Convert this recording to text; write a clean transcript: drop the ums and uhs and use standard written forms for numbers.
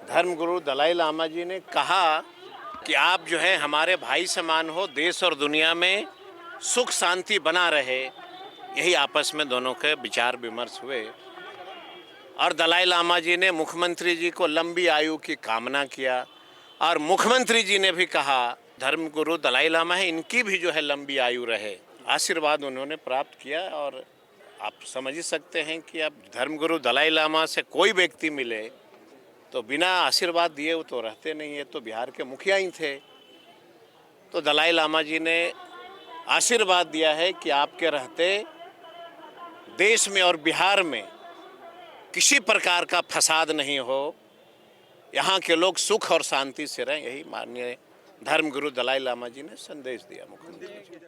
धर्मगुरु दलाई लामा जी ने कहा कि आप जो है हमारे भाई समान हो, देश और दुनिया में सुख शांति बना रहे। यही आपस में दोनों के विचार विमर्श हुए और दलाई लामा जी ने मुख्यमंत्री जी को लंबी आयु की कामना किया और मुख्यमंत्री जी ने भी कहा धर्मगुरु दलाई लामा है, इनकी भी जो है लंबी आयु रहे। आशीर्वाद उन्होंने प्राप्त किया और आप समझ ही सकते हैं कि अब धर्मगुरु दलाई लामा से कोई व्यक्ति मिले तो बिना आशीर्वाद दिए वो तो रहते नहीं है। तो बिहार के मुखिया ही थे, तो दलाई लामा जी ने आशीर्वाद दिया है कि आपके रहते देश में और बिहार में किसी प्रकार का फसाद नहीं हो, यहाँ के लोग सुख और शांति से रहें। यही माननीय धर्मगुरु दलाई लामा जी ने संदेश दिया मुख्यमंत्री जी।